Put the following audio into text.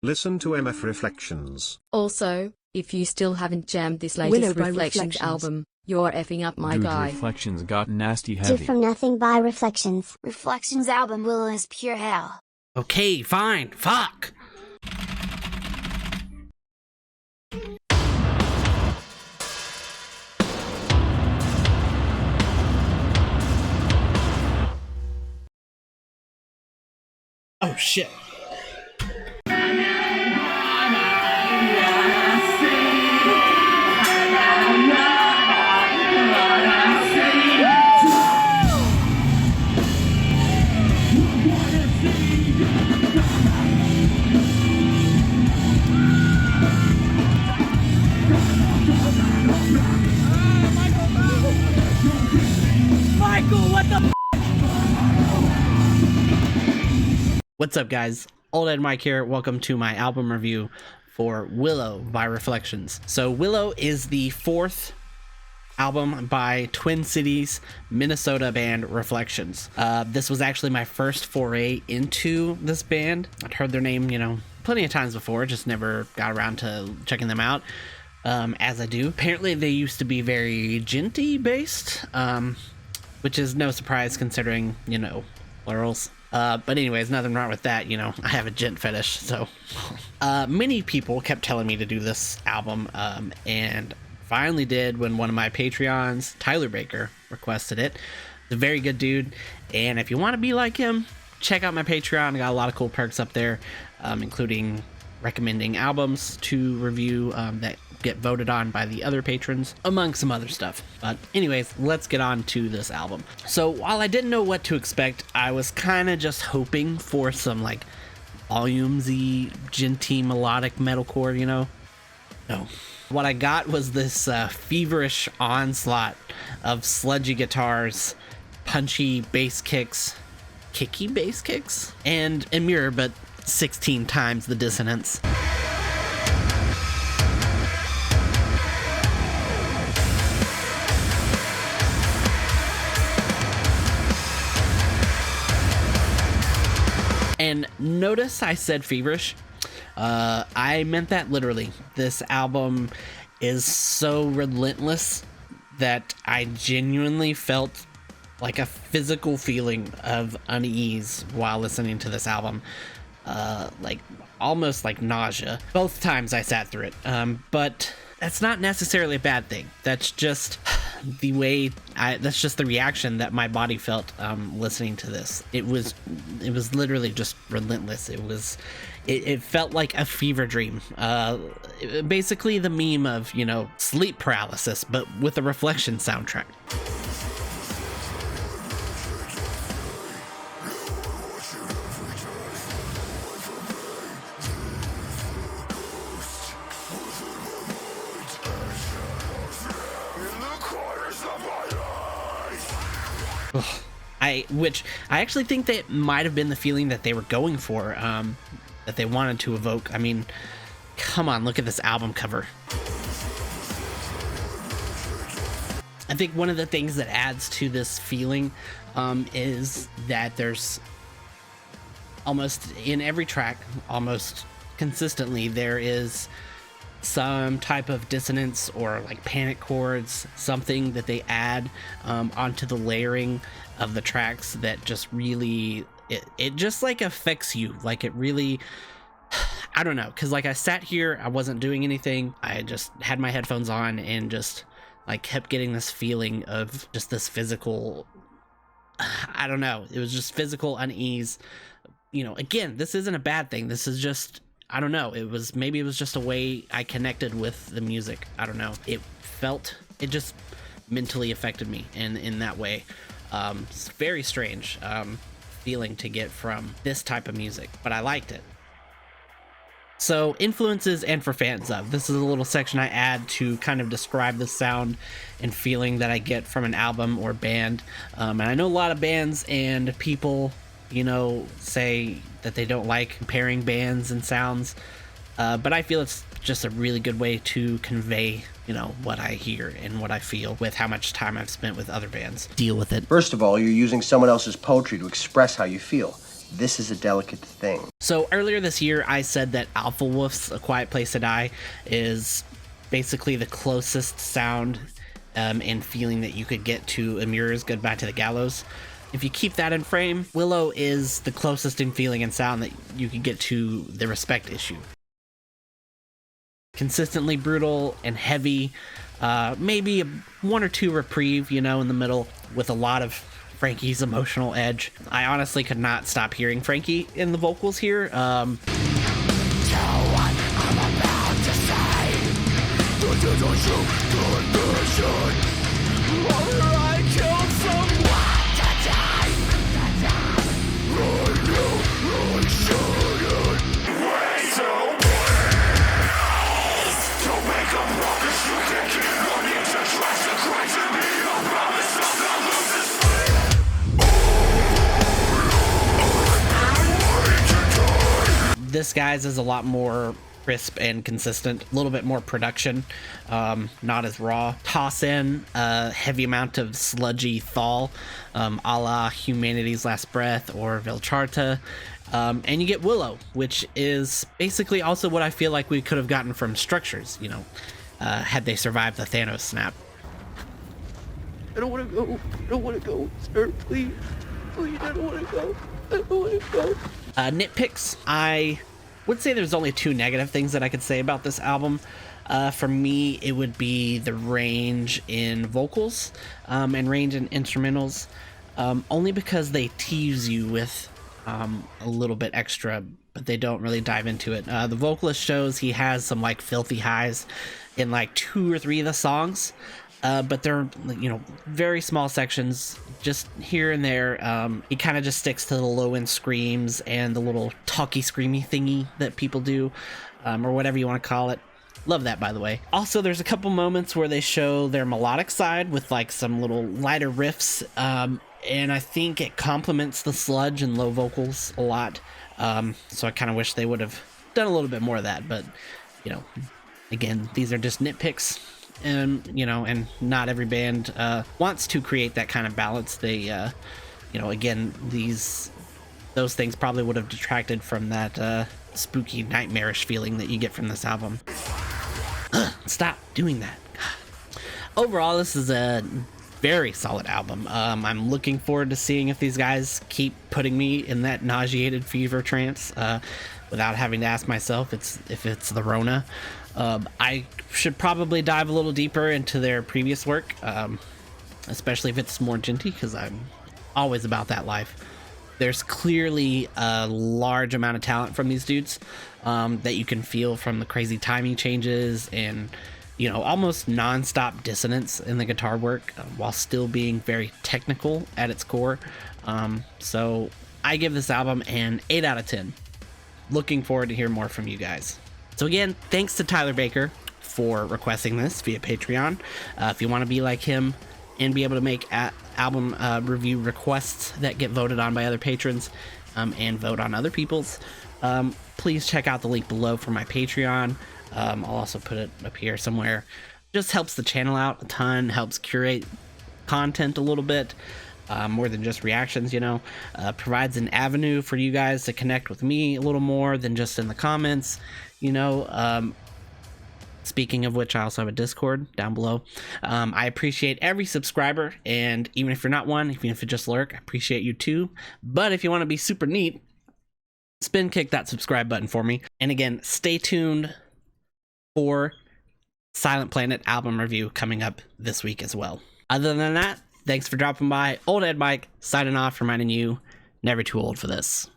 Listen to MF Reflections. Also, if you still haven't jammed this Willow latest by Reflections album, you're effing up my Dude, guy. Reflections got nasty Two heavy. from Nothing by Reflections. Reflections album Willow is pure hell. Okay, fine, fuck. Oh shit. What's up, guys? Old Ed Mike here. Welcome to my album review for Willow by Reflections. So Willow is the fourth album by Twin Cities, Minnesota band Reflections. This was actually my first foray into this band. I'd heard their name, plenty of times before, just never got around to checking them out, as I do. Apparently they used to be very djenty based, which is no surprise considering, plurals. But anyways, nothing wrong with that, I have a gent fetish, so. Many people kept telling me to do this album, and finally did when one of my Patreons, Tyler Baker, requested it. He's a very good dude, and if you want to be like him, check out my Patreon. I got a lot of cool perks up there, including recommending albums to review that get voted on by the other patrons, among some other stuff. But anyways, let's get on to this album. So while I didn't know what to expect, I was kind of just hoping for some volumesy, djenty, melodic metalcore, No. What I got was this feverish onslaught of sludgy guitars, punchy bass kicks, kicky bass kicks, and a mirror, but 16 times the dissonance. And notice I said feverish. I meant that literally. This album is so relentless that I genuinely felt like a physical feeling of unease while listening to this album. Almost like nausea. Both times I sat through it. But that's not necessarily a bad thing. That's just the way that's just the reaction that my body felt listening to this. It was literally just relentless. It felt like a fever dream. Basically the meme of, sleep paralysis, but with a Reflection soundtrack. Which I actually think that might have been the feeling that they were going for, that they wanted to evoke. I mean, come on, look at this album cover. I think one of the things that adds to this feeling is that there's almost in every track, almost consistently, there is some type of dissonance or panic chords, something that they add onto the layering of the tracks that just really it just affects you. It really, I don't know, because I sat here, I wasn't doing anything, I just had my headphones on and just kept getting this feeling of just this physical, I don't know, it was just physical unease. Again, this isn't a bad thing, this is just, I don't know, maybe it was just a way I connected with the music. I don't know. It just mentally affected me in that way. It's very strange feeling to get from this type of music, but I liked it. So influences and for fans of. This is a little section I add to kind of describe the sound and feeling that I get from an album or band. And I know a lot of bands and people, say that they don't like comparing bands and sounds, but I feel it's just a really good way to convey, what I hear and what I feel with how much time I've spent with other bands. Deal with it. First of all, you're using someone else's poetry to express how you feel. this is a delicate thing. So earlier this year, I said that Alpha Wolf's A Quiet Place to Die is basically the closest sound and feeling that you could get to Amira's Goodbye to the Gallows. If you keep that in frame, Willow is the closest in feeling and sound that you could get to the Respect issue. Consistently brutal and heavy, maybe one or two reprieve, in the middle, with a lot of Frankie's emotional edge. I honestly could not stop hearing Frankie in the vocals here. This guy's is a lot more crisp and consistent, a little bit more production, not as raw. Toss in a heavy amount of sludgy thaw, a la Humanity's Last Breath or Velcharta, and you get Willow, which is basically also what I feel like we could have gotten from Structures, had they survived the Thanos snap. I don't want to go. I don't want to go, sir. Please. Please, I don't want to go. I don't want to go. Nitpicks. I would say there's only two negative things that I could say about this album. For me, it would be the range in vocals and range in instrumentals, only because they tease you with a little bit extra, but they don't really dive into it. The vocalist shows he has some like filthy highs in like 2 or 3 of the songs, but they're very small sections, just here and there. He kind of just sticks to the low end screams and the little talky screamy thingy that people do, or whatever you want to call it. Love that, by the way. Also, there's a couple moments where they show their melodic side with like some little lighter riffs, and I think it complements the sludge and low vocals a lot. So I kind of wish they would have done a little bit more of that, but again, these are just nitpicks. And and not every band wants to create that kind of balance. They again, those things probably would have detracted from that spooky nightmarish feeling that you get from this album. Stop doing that. Overall, this is a very solid album. I'm looking forward to seeing if these guys keep putting me in that nauseated fever trance without having to ask myself if it's the Rona. I should probably dive a little deeper into their previous work, especially if it's more djenty, because I'm always about that life. There's clearly a large amount of talent from these dudes that you can feel from the crazy timing changes and almost non-stop dissonance in the guitar work, while still being very technical at its core. So I give this album an 8 out of 10. Looking forward to hear more from you guys. So again, thanks to Tyler Baker for requesting this via Patreon. If you want to be like him and be able to make album review requests that get voted on by other patrons and vote on other people's, please check out the link below for my Patreon. I'll also put it up here somewhere. Just helps the channel out a ton, helps curate content a little bit, more than just reactions, provides an avenue for you guys to connect with me a little more than just in the comments. Speaking of which, I also have a Discord down below. I appreciate every subscriber, and even if you're not one, even if you just lurk, I appreciate you too. But if you want to be super neat, spin kick that subscribe button for me. And again, stay tuned for Silent Planet album review coming up this week as well. Other than that, thanks for dropping by. Old Ed Mike signing off, reminding you, never too old for this.